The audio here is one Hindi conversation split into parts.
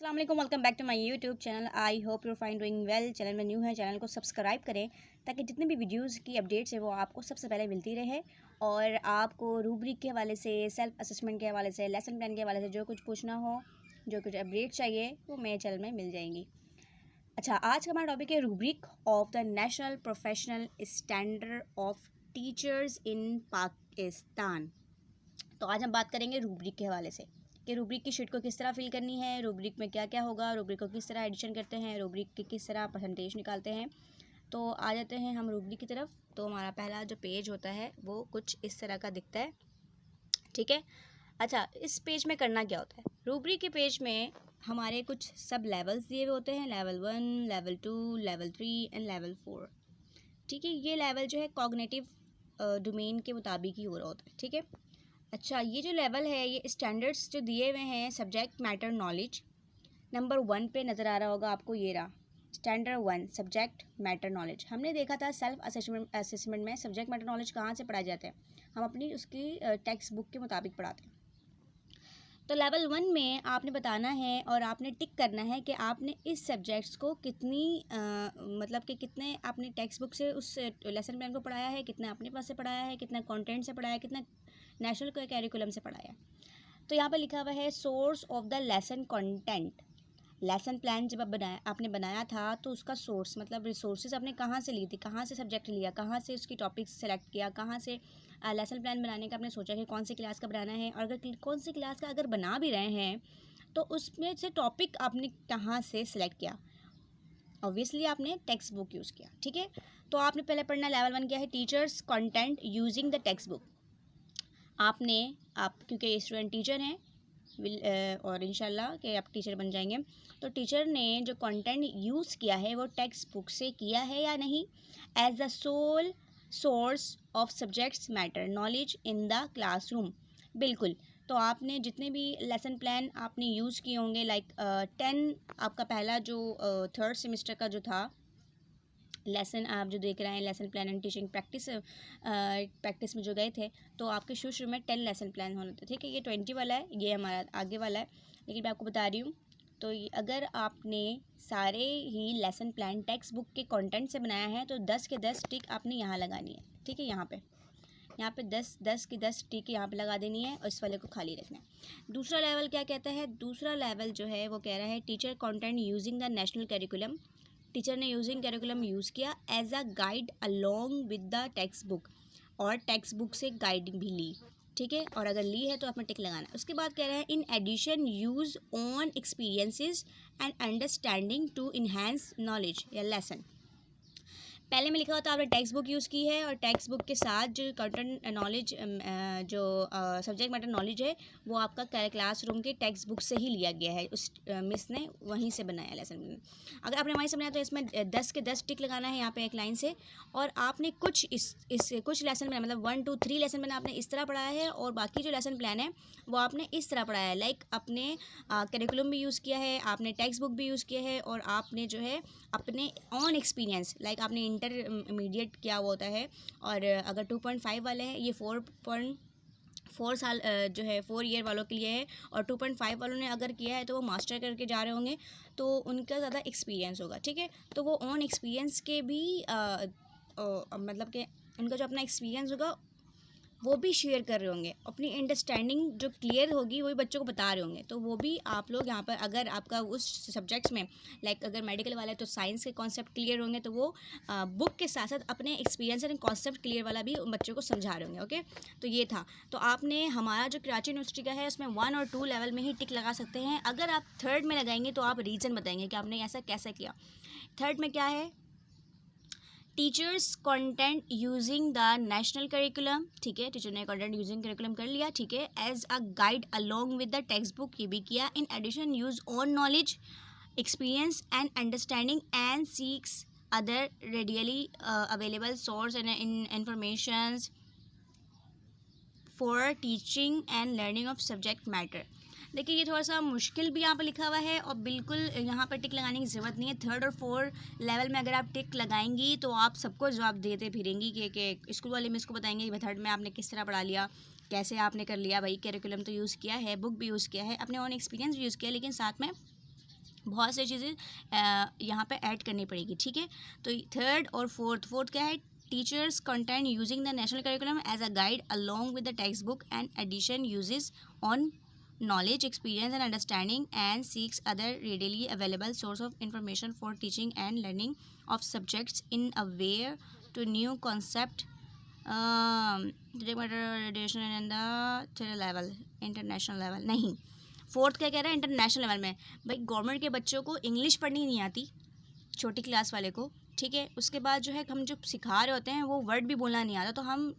अस्सलाम वालेकुम, welcome back to my YouTube channel. I hope you fine doing well. चैनल में न्यू है, चैनल को सब्सक्राइब करें ताकि जितने भी वीडियोस की अपडेट्स है वो आपको सबसे पहले मिलती रहे। और आपको रूब्रिक के हवाले से, सेल्फ असेसमेंट के हवाले से, लेसन प्लान के हवाले से जो कुछ पूछना हो, जो कुछ अपडेट चाहिए वो मेरे चैनल में मिल जाएंगी। अच्छा, आज का हमारा टॉपिक है rubric of the national professional standard of teachers in Pakistan. तो आज हम बात करेंगे रूब्रिक के हवाले से कि रूब्रिक की शीट को किस तरह फिल करनी है, रूब्रिक में क्या क्या होगा, रूब्रिक को किस तरह एडिशन करते हैं, रूब्रिक के किस तरह परसेंटेज निकालते हैं। तो आ जाते हैं हम रूब्रिक की तरफ। तो हमारा पहला जो पेज होता है वो कुछ इस तरह का दिखता है, ठीक है। अच्छा, इस पेज में करना क्या होता है? रूब्रिक के पेज में हमारे कुछ सब लेवल्स दिए हुए होते हैं, level 1, level 2, level 3 and level 4, ठीक है। ये लेवल जो है कॉग्निटिव डोमेन के मुताबिक ही हो रहा होता है, ठीक है। अच्छा, ये जो लेवल है, ये स्टैंडर्ड्स जो दिए हुए हैं सब्जेक्ट मैटर नॉलेज, नंबर 1 पे नज़र आ रहा होगा आपको, ये रहा स्टैंडर्ड 1 सब्जेक्ट मैटर नॉलेज। हमने देखा था सेल्फ असेसमेंट में सब्जेक्ट मैटर नॉलेज कहाँ से पढ़ाए जाते हैं, हम अपनी उसकी टेक्स्ट बुक के मुताबिक पढ़ाते हैं। तो लेवल 1 में आपने बताना है और आपने टिक करना है कि आपने इस सब्जेक्ट्स को कितनी मतलब कि कितने आपने टेक्स्ट बुक से उस लेसन प्लान को पढ़ाया है, कितना अपने पास से पढ़ाया है, कितना कंटेंट से पढ़ाया है, कितना नेशनल कैरिकुलम से पढ़ाया है। तो यहाँ पर लिखा हुआ है source of the lesson content. Lesson plan जब आपने बनाया था तो उसका सोर्स मतलब रिसोर्सेज आपने कहाँ से ली थी, कहाँ से सब्जेक्ट लिया, कहाँ से उसकी टॉपिक्स सेलेक्ट किया, कहाँ से लेसन प्लान बनाने का आपने सोचा कि कौन सी क्लास का बनाना है, और अगर कौन सी क्लास का अगर बना भी रहे हैं तो उसमें से टॉपिक आपने कहाँ से सिलेक्ट किया। ऑब्वियसली आपने टेक्स्ट बुक यूज़ किया, ठीक है। तो आपने पहले पढ़ना लेवल 1 क्या है, teachers content using the text book. आप क्योंकि स्टूडेंट टीचर हैं और इंशाल्लाह कि आप टीचर बन जाएंगे, तो टीचर ने जो कंटेंट यूज़ किया है वो टेक्स्ट बुक से किया है या नहीं, as the sole source of subjects matter knowledge in the classroom. बिल्कुल। तो आपने जितने भी लेसन प्लान आपने यूज़ किए होंगे, लाइक 10 आपका पहला जो थर्ड सेमेस्टर का जो था लेसन, आप जो देख रहे हैं lesson plan and teaching practice में जो गए थे, तो आपके शुरू में 10 लेसन प्लान होने थे, ठीक है। ये 20 वाला है, ये हमारा आगे वाला है, लेकिन मैं आपको बता रही हूँ। तो अगर आपने सारे ही लेसन प्लान टेक्स्ट बुक के कंटेंट से बनाया है तो 10 के 10 टिक आपने यहाँ लगानी है, ठीक है। यहाँ पे 10 की 10 टिक यहाँ पे लगा देनी है और इस वाले को खाली रखना है। दूसरा लेवल क्या कहता है? दूसरा लेवल जो है वो कह रहा है teacher content using the national curriculum. Teacher ने यूजिंग करिकुलम यूज़ किया as a guide along with the textbook, और टेक्स्ट बुक से गाइड भी ली, ठीक है। और अगर ली है तो आपने टिक लगाना है। उसके बाद कह रहे हैं in addition use on experiences and understanding to enhance knowledge या लेसन। पहले में लिखा होता है आपने टेक्स्ट बुक यूज़ की है और टेक्स्ट बुक के साथ जो कंटेंट नॉलेज जो सब्जेक्ट मैटर नॉलेज है वो आपका क्लासरूम के टेक्स्ट बुक से ही लिया गया है, उस मिस ने वहीं से बनाया लेसन। अगर आपने वहीं से बनाया तो इसमें 10 के 10 टिक लगाना है यहाँ पे एक लाइन से। और आपने कुछ कुछ लेसन में मतलब 1 2 3 लेसन में आपने इस तरह पढ़ाया है और बाकी जो लेसन प्लान है वो आपने इस तरह पढ़ाया है। लाइक अपने करिकुलम भी यूज़ किया है, आपने टेक्स्ट बुक भी यूज़ किया है, और आपने जो है अपने ऑन एक्सपीरियंस, लाइक आपने इंटरमीडिएट किया हुआ होता है, और अगर 2.5 वाले हैं ये 4 साल जो है 4 ईयर वालों के लिए है, और 2.5 वालों ने अगर किया है तो वो मास्टर करके जा रहे होंगे तो उनका ज़्यादा एक्सपीरियंस होगा, ठीक है। तो वो ऑन एक्सपीरियंस के भी मतलब कि उनका जो अपना एक्सपीरियंस होगा वो भी शेयर कर रहे होंगे, अपनी अंडरस्टैंडिंग जो क्लियर होगी वही बच्चों को बता रहे होंगे। तो वो भी आप लोग यहाँ पर, अगर आपका उस सब्जेक्ट्स में लाइक अगर मेडिकल वाला है तो साइंस के कॉन्सेप्ट क्लियर होंगे, तो वो बुक के साथ साथ अपने एक्सपीरियंस एंड कॉन्सेप्ट क्लियर वाला भी बच्चों को समझा रहे होंगे, ओके। तो ये था। तो आपने हमारा जो कराची यूनिवर्सिटी का है उसमें 1 और 2 लेवल में ही टिक लगा सकते हैं। अगर आप थर्ड में लगाएंगे तो आप रीज़न बताएंगे कि आपने ऐसा कैसे किया। थर्ड में क्या है? Teachers content using the national curriculum, ठीक है। टीचर ने कंटेंट यूजिंग करिकुलम कर लिया, ठीक है। As a guide along with the textbook, ये भी किया। In addition use on knowledge experience and understanding and seeks other readily available source and information for teaching and learning of subject matter. देखिए ये थोड़ा सा मुश्किल भी यहाँ पर लिखा हुआ है और बिल्कुल यहाँ पर टिक लगाने की ज़रूरत नहीं है। 3rd और 4th लेवल में अगर आप टिक लगाएंगी तो आप सबको जवाब देते फिरेंगी कि स्कूल वाले मिस को बताएंगे कि 3rd में आपने किस तरह पढ़ा लिया, कैसे आपने कर लिया। भाई करिकुलम तो यूज़ किया है, बुक भी यूज़ किया है, अपने ऑन एक्सपीरियंस भी यूज़ किया, लेकिन साथ में बहुत सारी चीज़ें यहाँ पे ऐड करनी पड़ेगी, ठीक है। तो थर्ड और फोर्थ क्या है, teachers content using the national curriculum as a guide along with the textbook and addition uses on knowledge, experience and understanding and seeks other readily available source of information for teaching and learning of subjects in a way to new concept radiation and the third level international level नहीं। फोर्थ क्या कह रहा है, इंटरनेशनल लेवल में। भाई गवर्नमेंट के बच्चों को इंग्लिश पढ़नी नहीं आती, छोटी क्लास वाले को, ठीक है। उसके बाद जो है हम जो सिखा रहे होते हैं वो वर्ड भी बोलना नहीं आता, तो हम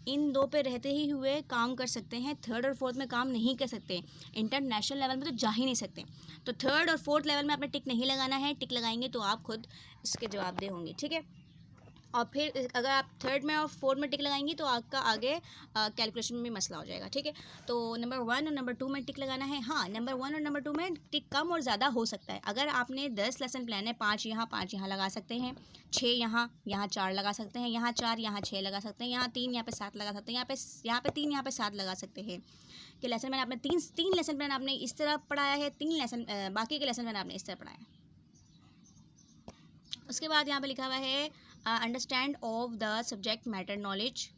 इन दो पे रहते ही हुए काम कर सकते हैं, थर्ड और फोर्थ में काम नहीं कर सकते, इंटरनेशनल लेवल में तो जा ही नहीं सकते। तो थर्ड और फोर्थ लेवल में आपने टिक नहीं लगाना है, टिक लगाएंगे तो आप खुद इसके जवाबदेह होंगे, ठीक है। और फिर अगर आप थर्ड में और फोर्थ में टिक लगाएंगी तो आपका आगे कैलकुलेशन में भी मसला हो जाएगा, ठीक है। तो नंबर 1 और नंबर 2 में टिक लगाना है। हाँ, नंबर 1 और नंबर 2 में टिक कम और ज़्यादा हो सकता है। अगर आपने 10 लेसन प्लान है, 5 यहाँ लगा सकते हैं, 6 यहाँ 4 लगा सकते हैं, यहाँ 4 यहाँ 6 लगा सकते हैं, यहाँ 3 यहाँ पे 7 लगा सकते हैं, यहाँ पे 3 यहाँ पे 7 लगा सकते हैं कि लेसन प्लान आपने तीन लेसन प्लान आपने इस तरह पढ़ाया है, बाकी के लेसन प्लान आपने इस तरह पढ़ाया है। उसके बाद यहाँ पे लिखा हुआ है understand of the subject matter knowledge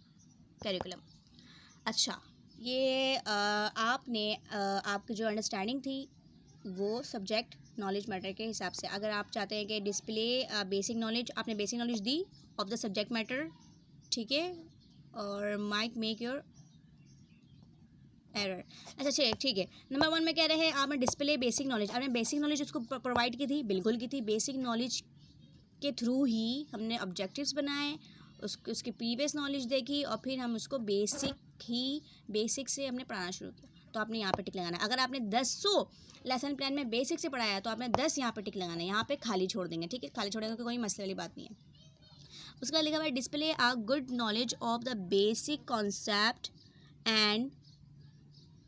curriculum. अच्छा, ये आपने आपकी जो अंडरस्टैंडिंग थी वो सब्जेक्ट नॉलेज मैटर के हिसाब से, अगर आप चाहते हैं कि डिस्प्ले बेसिक नॉलेज, आपने basic knowledge the of the subject matter, ठीक है, और माइट मेक योर एरर। अच्छा ठीक है। नंबर 1 में कह रहे हैं आपने डिस्प्ले बेसिक नॉलेज, आपने बेसिक नॉलेज उसको प्रोवाइड की थी, बिल्कुल की थी। बेसिक नॉलेज के थ्रू ही हमने ऑब्जेक्टिव्स बनाए, उसकी प्रीवियस नॉलेज देखी और फिर हम उसको बेसिक से हमने पढ़ाना शुरू किया, तो आपने यहाँ पे टिक लगाना है। अगर आपने 10 लेसन प्लान में बेसिक से पढ़ाया है तो आपने 10 यहाँ पे टिक लगाना है, यहाँ पे खाली छोड़ देंगे, ठीक है। खाली छोड़ेंगे तो कोई मसले वाली बात नहीं है। उसके बाद लिखा हुआ है display a good knowledge of the basic concept and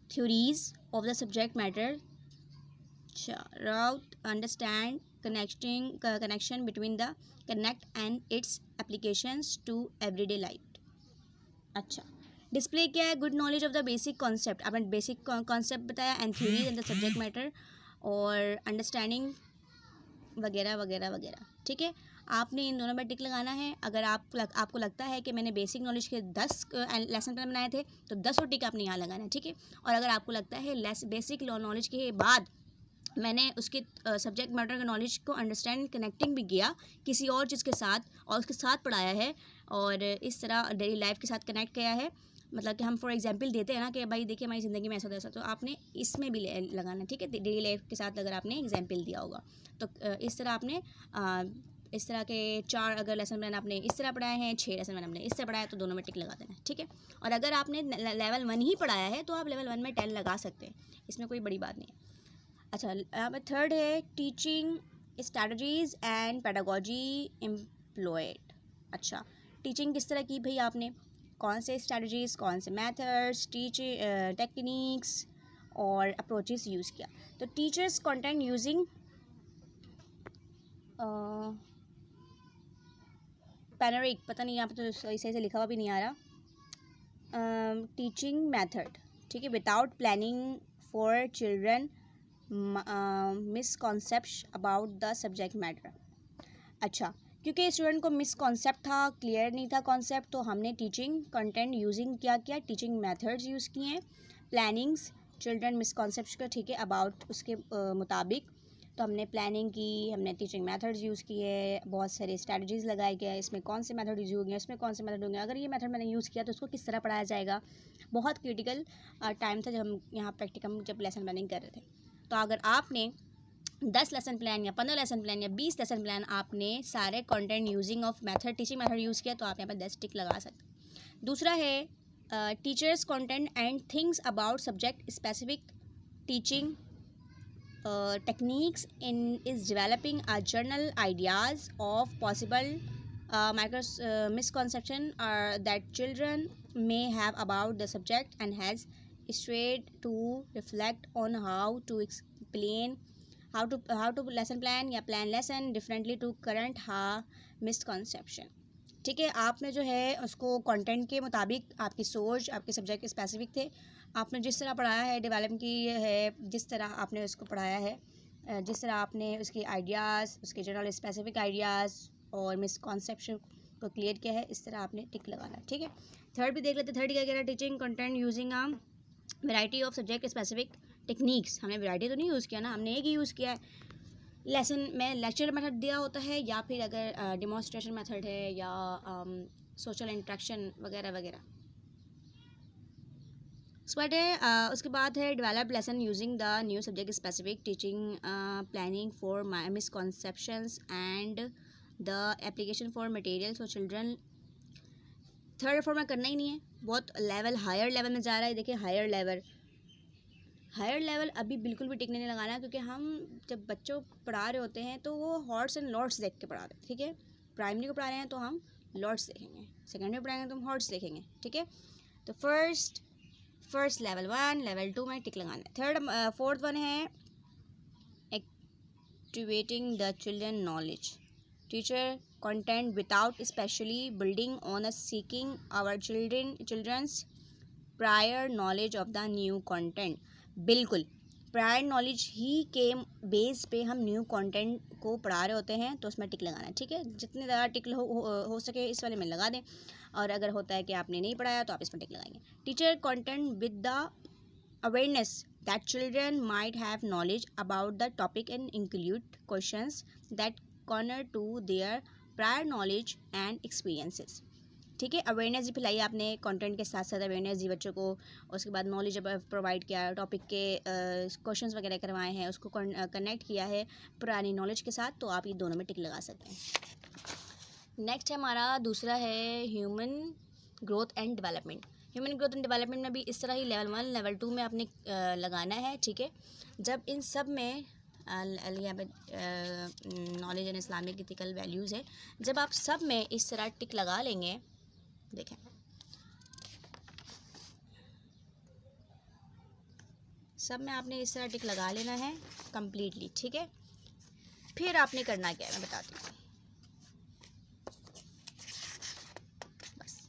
theories of the subject matter, route understand connection between the connect and its applications to everyday life। अच्छा, डिस्प्ले क्या है, good knowledge of the basic concept, आपने बेसिक कॉन्सेप्ट बताया and theories and the subject matter और अंडरस्टैंडिंग वगैरह वगैरह वगैरह, ठीक है। आपने इन दोनों में टिक लगाना है। अगर आपको लगता है कि मैंने बेसिक नॉलेज के 10 लेसन प्लान बनाए थे तो 10 और टिक आपने यहाँ लगाना है, ठीक है। और अगर आपको लगता है बेसिक नॉलेज के बाद मैंने उसके सब्जेक्ट मैटर के नॉलेज को अंडरस्टैंड कनेक्टिंग भी किया किसी और चीज़ के साथ और उसके साथ पढ़ाया है और इस तरह डेली लाइफ के साथ कनेक्ट किया है, मतलब कि हम फॉर एग्जांपल देते हैं ना कि भाई देखिए हमारी ज़िंदगी में ऐसा होता है, तो आपने इसमें भी लगाना, ठीक है। डेली लाइफ के साथ अगर आपने एग्जांपल दिया होगा तो इस तरह आपने इस तरह के 4 अगर लेसन प्लान आपने इस तरह पढ़ाए हैं, 6 लेसन प्लान आपने इस तरह पढ़ाया तो दोनों में टिक लगा देना, ठीक है। और अगर आपने लेवल 1 ही पढ़ाया है तो आप लेवल 1 में 10 लगा सकते हैं, इसमें कोई बड़ी बात नहीं है। अच्छा, यहाँ पर थर्ड है teaching strategies and pedagogy employed. अच्छा, टीचिंग किस तरह की भाई आपने, कौन से स्ट्रैटेजीज, कौन से मेथड्स, टेक्निक्स और अप्रोचेस यूज़ किया। तो टीचर्स कंटेंट यूजिंग पैनरिक, पता नहीं यहाँ पर तो सही से लिखा हुआ भी नहीं आ रहा, टीचिंग मेथड, ठीक है, without planning for children misconcept about the subject matter. अच्छा, क्योंकि स्टूडेंट को मिसकॉन्सेप्ट था, क्लियर नहीं था कॉन्सेप्ट, तो हमने टीचिंग कंटेंट यूजिंग क्या किया, टीचिंग मेथड्स यूज़ किए हैं, प्लानिंग्स चिल्ड्रन मिसकॉन्सेप्ट का, ठीक है, अबाउट उसके मुताबिक तो हमने प्लानिंग की, हमने टीचिंग मेथड्स यूज़ किए, बहुत सारे स्ट्रैटेजीज़ लगाए गए, इसमें कौन से मेथड यूज़ होंगे, इसमें कौन से मेथड होंगे, अगर ये मेथड मैंने यूज़ किया तो उसको किस तरह पढ़ाया जाएगा। बहुत क्रिटिकल टाइम था जब हम यहाँ प्रैक्टिकम जब लेसन प्लानिंग कर रहे थे। तो अगर आपने 10 लेसन प्लान या 15 लेसन प्लान या 20 लेसन प्लान आपने सारे content using of method teaching method use किया तो आप यहाँ पर 10 टिक लगा सकते। दूसरा है teachers content and things about subject specific teaching techniques is developing a journal ideas of possible misconception that children may have about the subject and has strayed to reflect on how to explain how to lesson plan या plan lesson differently to current misconception, ठीक है। आपने जो है उसको कंटेंट के मुताबिक आपकी सोच, आपके सब्जेक्ट स्पेसिफिक थे, आपने जिस तरह पढ़ाया है, डेवलप की है, जिस तरह आपने उसको पढ़ाया है जिस तरह आपने उसके आइडियाज़, उसके जनरल स्पेसिफिक आइडियाज़ और मिसकॉन्सेप्शन को क्लियर किया है, इस तरह आपने टिक लगाना है, ठीक है। थर्ड भी देख लेते हैं। थर्ड क्या कह रहा है, teaching content using variety of subject specific techniques. हमने वैरायटी तो नहीं यूज़ किया ना, हमने एक ही यूज़ किया है। लेसन में लेक्चर मेथड दिया होता है, या फिर अगर डिमॉन्स्ट्रेशन मेथड है या सोशल इंट्रैक्शन वगैरह वगैरह। स्पट है। उसके बाद है develop lesson using the new subject specific teaching planning for misconceptions and the application for material for children. Third for में करना ही नहीं है, बहुत लेवल हायर लेवल में जा रहा है। देखिए हायर लेवल अभी बिल्कुल भी टिकने नहीं लगाना, क्योंकि हम जब बच्चों को पढ़ा रहे होते हैं तो वो हॉट्स एंड लॉट्स देख के पढ़ा रहे हैं, ठीक है। प्राइमरी को पढ़ा रहे हैं तो हम लॉट्स देखेंगे, सेकेंडरी को पढ़ाएंगे तो हम हॉट्स देखेंगे, ठीक है। तो फर्स्ट लेवल 1, लेवल 2 में टिक लगाना है। फोर्थ वन है activating the children knowledge teacher content without specially building on seeking our children's prior knowledge of the new content. बिल्कुल प्रायर नॉलेज ही के बेस पे हम न्यू कंटेंट को पढ़ा रहे होते हैं, तो उसमें टिक लगाना है, ठीक है। जितने ज़्यादा टिक हो सके इस वाले में लगा दें, और अगर होता है कि आपने नहीं पढ़ाया तो आप इसमें टिक लगाएंगे। Teacher content with the awareness that children might have knowledge about the topic and include questions that corner to their prior knowledge and experiences, ठीक है। अवेयरनेस भी फैलाई आपने कंटेंट के साथ साथ अवेयरनेस दी बच्चों को, उसके बाद नॉलेज प्रोवाइड किया, टॉपिक के क्वेश्चंस वगैरह करवाए हैं, उसको कनेक्ट किया है पुरानी नॉलेज के साथ, तो आप ये दोनों में टिक लगा सकते हैं। नेक्स्ट है हमारा दूसरा है human growth and development. Human growth and development में भी इस तरह ही लेवल 1 लेवल 2 में आपने लगाना है, ठीक है। जब इन सब में यहाँ पे knowledge and Islamic ethical values है, जब आप सब में इस तरह टिक लगा लेंगे, देखें सब में आपने इस तरह टिक लगा लेना है कंप्लीटली, ठीक है। फिर आपने करना क्या है मैं बताती हूँ, बस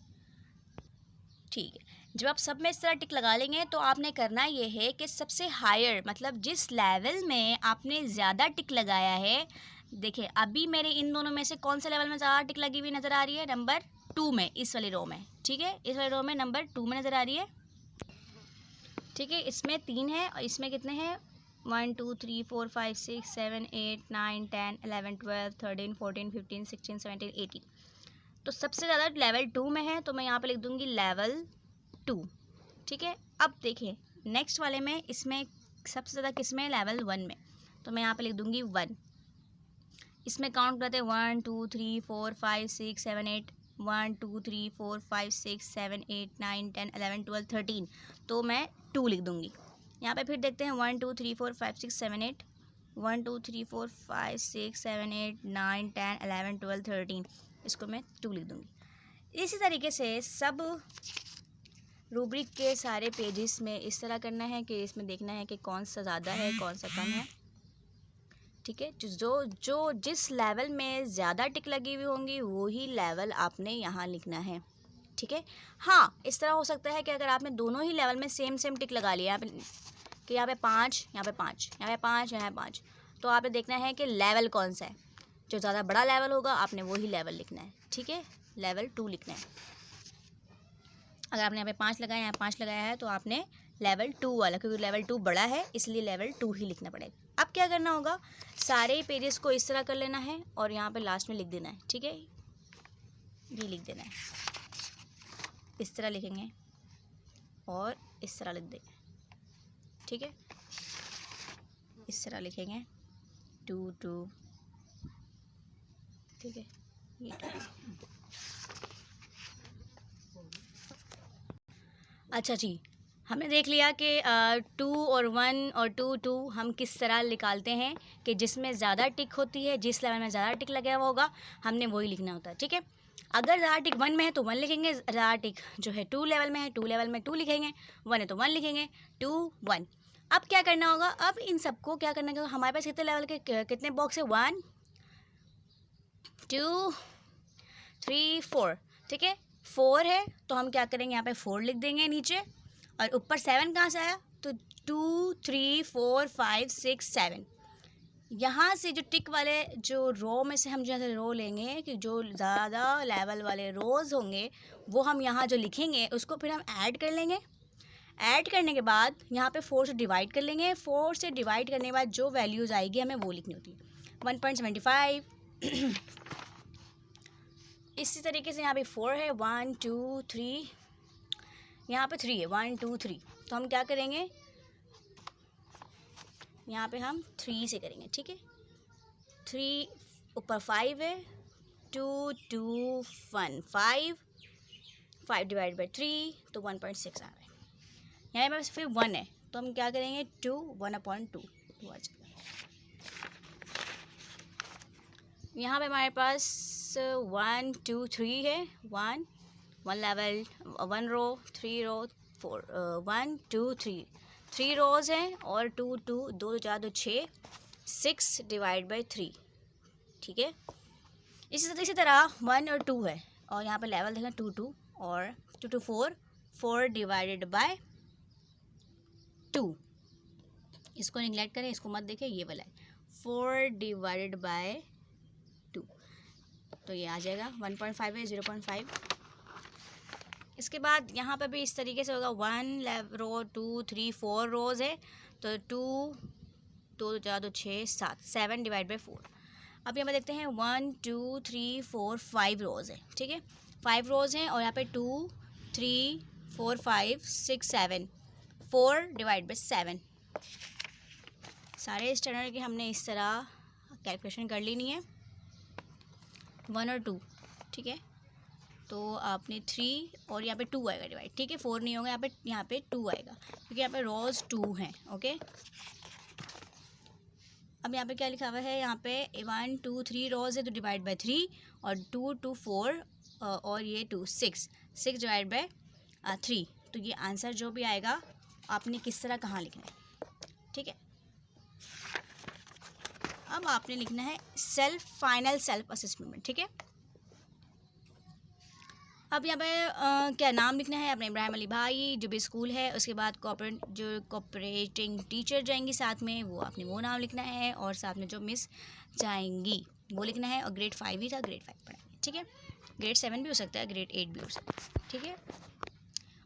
ठीक है। जब आप सब में इस तरह टिक लगा लेंगे तो आपने करना ये है कि सबसे हायर मतलब जिस लेवल में आपने ज़्यादा टिक लगाया है, देखिए अभी मेरे इन दोनों में से कौन से लेवल में ज़्यादा टिक लगी हुई नज़र आ रही है, नंबर 2 में, इस वाली रो में, ठीक है। इस वाली रो में नंबर 2 में नज़र आ रही है, ठीक है। इसमें 3 है और इसमें कितने हैं 1 2 3 4 5 6 7 8 9 10 11 12 13 14 15 16 17 18। तो सबसे ज़्यादा लेवल 2 में है, तो मैं यहाँ पे लिख दूँगी लेवल 2, ठीक है। अब देखिए नेक्स्ट वाले में इसमें सबसे ज़्यादा किस में लेवल 1 में, तो मैं यहाँ पे लिख दूँगी 1। इसमें काउंट करते हैं 1 2 3 4 5 6 7 8 1 2 3 4 5 6 7 8 9 10 11 12 13, तो मैं 2 लिख दूँगी। यहाँ पे फिर देखते हैं 1 2 3 4 5 6 7 8 1 2 3 4 5 6 7 8 9 10 11 12 13, इसको मैं 2 लिख दूँगी। इसी तरीके से सब रूब्रिक के सारे पेजेस में इस तरह करना है कि इसमें देखना है कि कौन सा ज़्यादा है कौन सा कम है, ठीक है। जो जिस लेवल में ज़्यादा टिक लगी हुई होंगी वही लेवल आपने यहाँ लिखना है, ठीक है। हाँ इस तरह हो सकता है कि अगर आपने दोनों ही लेवल में सेम टिक लगा लिया कि यहाँ पे 5 यहाँ पे 5 यहाँ पे 5 यहाँ पे 5, तो आपने देखना है कि लेवल कौन सा है, जो ज़्यादा बड़ा लेवल होगा आपने वही लेवल लिखना है, ठीक है। लेवल 2 लिखना है। अगर आपने यहाँ पे 5 लगाया यहाँ 5 लगाया है तो आपने लेवल 2 वाला, क्योंकि लेवल 2 बड़ा है इसलिए लेवल 2 ही लिखना पड़ेगा। अब क्या करना होगा, सारे पेजेस को इस तरह कर लेना है और यहाँ पे लास्ट में लिख देना है, ठीक है। ये लिख देना है, इस तरह लिखेंगे और इस तरह लिख देंगे, ठीक है। इस तरह लिखेंगे 2 2, ठीक है। ये 2। अच्छा जी, हमने देख लिया कि 2 और 1 और 2 2 हम किस तरह निकालते हैं कि जिसमें ज़्यादा टिक होती है, जिस लेवल में ज़्यादा टिक लगा हुआ होगा हमने वही लिखना होता है, ठीक है। अगर ज़्यादा टिक 1 में है तो 1 लिखेंगे, ज़्यादा टिक जो है 2 लेवल में है 2 लेवल में 2 लिखेंगे, 1 है तो 1 लिखेंगे, 2 1। अब क्या करना होगा, अब इन सबको क्या करना होगा, हमारे पास कितने लेवल के कितने बॉक्स है 1 2 3 4, ठीक है। 4 है तो हम क्या करेंगे यहाँ पे 4 लिख देंगे नीचे, और ऊपर 7 कहाँ से आया तो 2 3 4 5 6 7, यहाँ से जो टिक वाले जो रो में से हम जैसे रो लेंगे कि जो ज़्यादा लेवल वाले रोज़ होंगे वो हम यहाँ जो लिखेंगे उसको फिर हम ऐड कर लेंगे। ऐड करने के बाद यहाँ पे 4 से डिवाइड कर लेंगे। 4 से डिवाइड करने के बाद जो वैल्यूज़ आएगी हमें वो लिखनी होती है। 1.75 इसी तरीके से यहाँ पे 4 है, 1 2 3, यहाँ पे 3 है, 1 2 3। तो हम क्या करेंगे, यहाँ पे हम 3 से करेंगे, ठीक है। 3 ऊपर 5 है, 2 2 1 5, 5 डिवाइड बाई 3 तो 1.6 आ रहा है। यहाँ पे फिर 1 है तो हम क्या करेंगे 2 1/2 आ जाएगा। यहाँ पे हमारे पास 1 2 3 है, 1 लेवल 1 रो 3 रो 4 1 2 3 रोज़ हैं और 2 2 2 4 2 6 डिवाइड बाई 3, ठीक है। इसी तरह 1 और 2 है और यहाँ पे लेवल देखें 2 2 और 2 2 4 डिवाइडेड बाय 2। इसको निगलेक्ट करें, इसको मत देखें, ये वाला है 4 डिवाइडेड बाय 2 तो ये आ जाएगा 1.5 है, 0.5। इसके बाद यहाँ पे भी इस तरीके से होगा 1 रो 2 3 4 रोज़ है तो 2 2 4 2 6 7 डिवाइड बाई 4। अब यहाँ पे देखते हैं 1 2 3 4 5 रोज़ है, ठीक है। 5 रोज़ हैं और यहाँ पे 2 3 4 5 6 7 4 डिवाइड बाई 7। सारे स्टैंडर्ड के हमने इस तरह कैलकुलेशन कर लेनी है, 1 और 2, ठीक है। तो आपने 3 और यहाँ पे 2 आएगा डिवाइड, ठीक है। 4 नहीं होगा, यहाँ पे 2 आएगा क्योंकि यहाँ पे रोज़ 2 हैं, ओके। अब यहाँ पे क्या लिखा हुआ है, यहाँ पे 1 2 3 रोज़ है तो डिवाइड बाय 3 और 2 2 4 और ये 2 6 डिवाइड बाय 3। तो ये आंसर जो भी आएगा आपने किस तरह कहाँ लिखना है, ठीक है। अब आपने लिखना है फाइनल सेल्फ असेसमेंट, ठीक है। अब यहाँ पे क्या नाम लिखना है अपने इब्राहिम अली भाई जो भी स्कूल है, उसके बाद कोऑपरेटिंग टीचर जाएंगी साथ में, वो आपने वो नाम लिखना है और साथ में जो मिस जाएंगी वो लिखना है। और ग्रेड 5 ही था, ग्रेड 5 पढ़ाएंगे, ठीक है। ग्रेड 7 भी हो सकता है, ग्रेड 8 भी हो सकता है, ठीक है।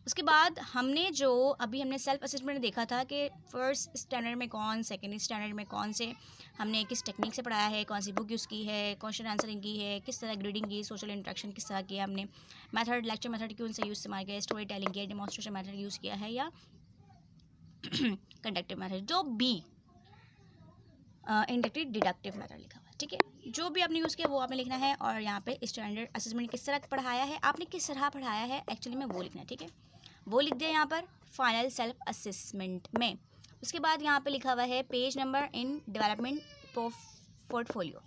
उसके बाद हमने जो अभी हमने सेल्फ असेसमेंट देखा था कि फर्स्ट स्टैंडर्ड में कौन, सेकेंड स्टैंडर्ड में कौन से हमने किस टेक्निक से पढ़ाया है, कौन सी बुक यूज़ की है, क्वेश्चन आंसरिंग की है, किस तरह ग्रीडिंग की, सोशल इंटरेक्शन किस तरह किया हमने, मेथड लेक्चर मेथड कौन सा यूज़ इस्तेमाल किया, स्टोरी टेलिंग किया, डेमोन्स्ट्रेशन मेथड यूज़ किया है या कंडक्टिव मेथड, जो भी इंडक्टिव डिडक्टिव मेथड लिखा हुआ है, ठीक है। जो भी आपने यूज़ किया वो आपने लिखना है। और यहाँ पे स्टैंडर्ड असेसमेंट किस तरह पढ़ाया है, आपने किस तरह पढ़ाया है एक्चुअली में वो लिखना है, ठीक है। वो लिख दिया यहाँ पर फाइनल सेल्फ असेसमेंट में। उसके बाद यहाँ पे लिखा हुआ है page number in development portfolio.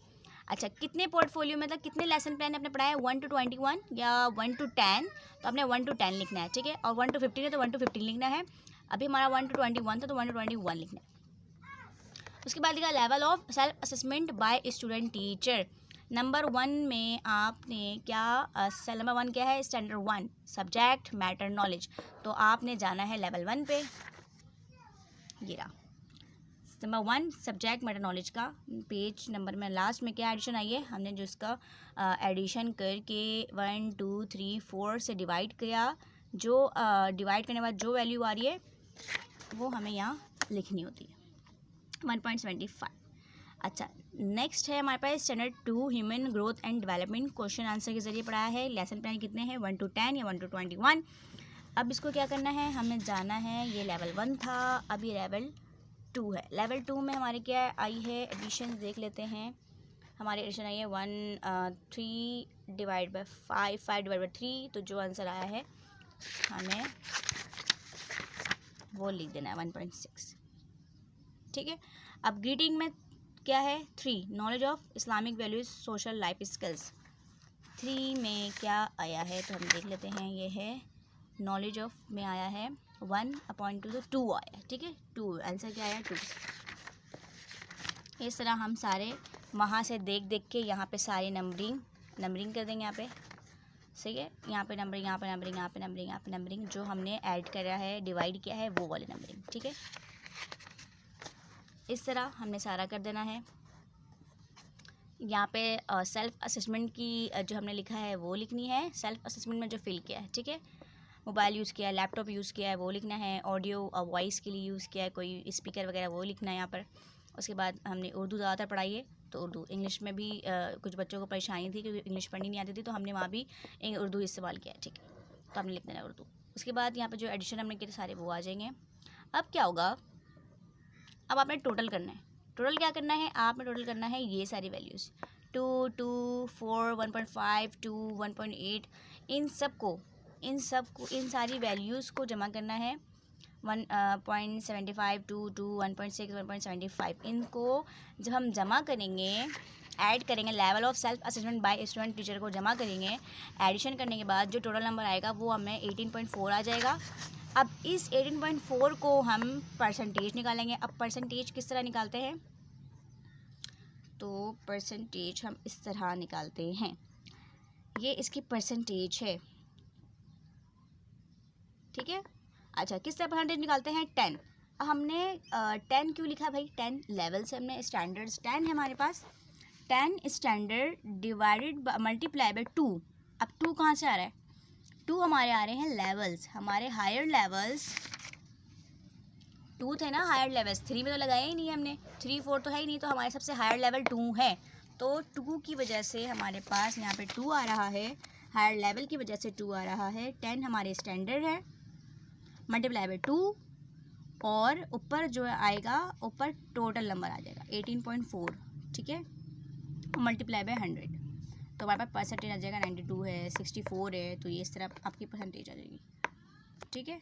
अच्छा, कितने पोर्टफोलियो मतलब कितने लेसन प्लान आपने पढ़ाया, 1 to 21 या 1 to 10, तो आपने 1 to 10 लिखना है, ठीक है। और 1 to 15 है तो 1 to 15 लिखना है। अभी हमारा 1 to 21 था तो 1 to 21 लिखना है। उसके बाद लिखा level of self assessment bye student teacher. Number 1 में आपने क्या नंबर 1 क्या है, स्टैंडर्ड 1 सब्जेक्ट मैटर नॉलेज, तो आपने जाना है लेवल 1 पे। ये रहा नंबर 1 सब्जेक्ट मैटर नॉलेज का पेज नंबर में लास्ट में क्या एडिशन आई है, हमने जो इसका एडिशन करके 1 2 3 4 से डिवाइड किया, जो डिवाइड करने के बाद जो वैल्यू आ रही है वो हमें यहाँ लिखनी होती है, 1.75। अच्छा, नेक्स्ट है हमारे पास standard 2 human growth and development, question answer के जरिए पढ़ाया है। लेसन प्लान कितने हैं, 1 to 10 या 1 to 21। अब इसको क्या करना है, हमें जाना है, ये लेवल 1 था, अब ये लेवल 2 है। लेवल 2 में हमारे क्या आई है, एडिशन देख लेते हैं। हमारी एडिशन आई है 3 डिवाइड बाई 5 डिवाइड बाई 3, तो जो आंसर आया है हमें वो लिख देना है 1.6, ठीक है। अब ग्रीटिंग में क्या है, 3 knowledge of Islamic values social life skills. 3 में क्या आया है तो हम देख लेते हैं, ये है नॉलेज ऑफ में आया है 1/2 तो 2 आया है, ठीक है। 2 आंसर क्या आया, 2। इस तरह हम सारे वहाँ से देख के यहाँ पे सारी नंबरिंग कर देंगे यहाँ पे, सही है। यहाँ पे नंबरिंग, यहाँ पे नंबरिंग, यहाँ पे नंबरिंग, यहाँ पे नंबरिंग, जो हमने ऐड करा है डिवाइड किया है वो वाली नंबरिंग, ठीक है। इस तरह हमने सारा कर देना है। यहाँ पे सेल्फ असेसमेंट की जो हमने लिखा है वो लिखनी है, सेल्फ असेसमेंट में जो फिल किया है, ठीक है। मोबाइल यूज़ किया है, लैपटॉप यूज़ किया है, वो लिखना है। ऑडियो वॉइस के लिए यूज़ किया है कोई स्पीकर वगैरह, वो लिखना है यहाँ पर। उसके बाद हमने उर्दू ज़्यादातर पढ़ाई है, तो उर्दू। इंग्लिश में भी कुछ बच्चों को परेशानी थी क्योंकि इंग्लिश पढ़नी नहीं आती थी, तो हमने वहाँ भी उर्दू इस्तेमाल किया है, ठीक है। तो हमने लिख देना है उर्दू। उसके बाद यहाँ पर जो एडिशन हमने किए थे सारे वो आ जाएंगे। अब क्या होगा, अब आपने टोटल करना है। टोटल क्या करना है, आपने टोटल करना है ये सारी वैल्यूज़ 2, 2, 4, 1.5, 2, 1.8, इन सारी वैल्यूज़ को जमा करना है। 1.75, 2, 2, 1.6, 1.75, इनको जब हम जमा करेंगे, ऐड करेंगे, level of self assessment bye student teacher को जमा करेंगे, एडिशन करने के बाद जो टोटल नंबर आएगा वो हमें 18.4 आ जाएगा। अब इस 18.4 को हम परसेंटेज निकालेंगे। अब परसेंटेज किस तरह निकालते हैं, तो परसेंटेज हम इस तरह निकालते हैं, ये इसकी परसेंटेज है, ठीक है। अच्छा, किस तरह परसेंटेज निकालते हैं, 10। अब हमने 10 क्यों लिखा भाई, 10 लेवल से हमने स्टैंडर्ड्स 10 है हमारे पास, 10 स्टैंडर्ड डिवाइडेड मल्टीप्लाई बाय 2। अब 2 कहाँ से आ रहा है, 2 हमारे आ रहे हैं लेवल्स, हमारे हायर लेवल्स 2 थे ना, हायर लेवल्स 3 में तो लगाया ही नहीं है हमने, 3, 4 तो है ही नहीं, तो हमारे सबसे हायर लेवल 2 है। तो 2 की वजह से हमारे पास यहाँ पे 2 आ रहा है, हायर लेवल की वजह से 2 आ रहा है। 10 हमारे स्टैंडर्ड है, मल्टीप्लाई बाय 2, और ऊपर जो आएगा, ऊपर टोटल नंबर आ जाएगा 18.4, ठीक है, मल्टीप्लाई बाय 100, तो हमारे पास परसेंटेज आ जाएगा 92 है, 64 है, तो ये इस तरह आपकी परसेंटेज आ जाएगी, ठीक है।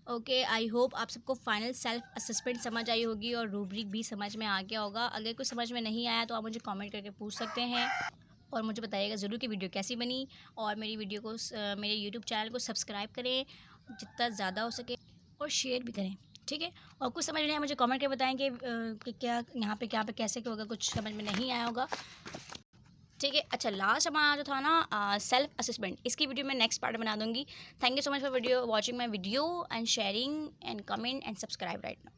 ओके, आई होप आप सबको फाइनल सेल्फ असेसमेंट समझ आई होगी और रूब्रिक भी समझ में आ गया होगा। अगर कुछ समझ में नहीं आया तो आप मुझे कमेंट करके पूछ सकते हैं और मुझे बताइएगा ज़रूर कि वीडियो कैसी बनी, और मेरी वीडियो को मेरे यूट्यूब चैनल को सब्सक्राइब करें जितना ज़्यादा हो सके, और शेयर भी करें, ठीक है। और कुछ समझ नहीं आया मुझे कमेंट करके बताएं कि क्या यहाँ पे कैसे क्या होगा, कुछ समझ में नहीं आया होगा, ठीक है। अच्छा, लास्ट हमारा जो था ना सेल्फ असेसमेंट, इसकी वीडियो मैं नेक्स्ट पार्ट बना दूंगी। Thank you so much for video watching my video and sharing and comment and subscribe right now.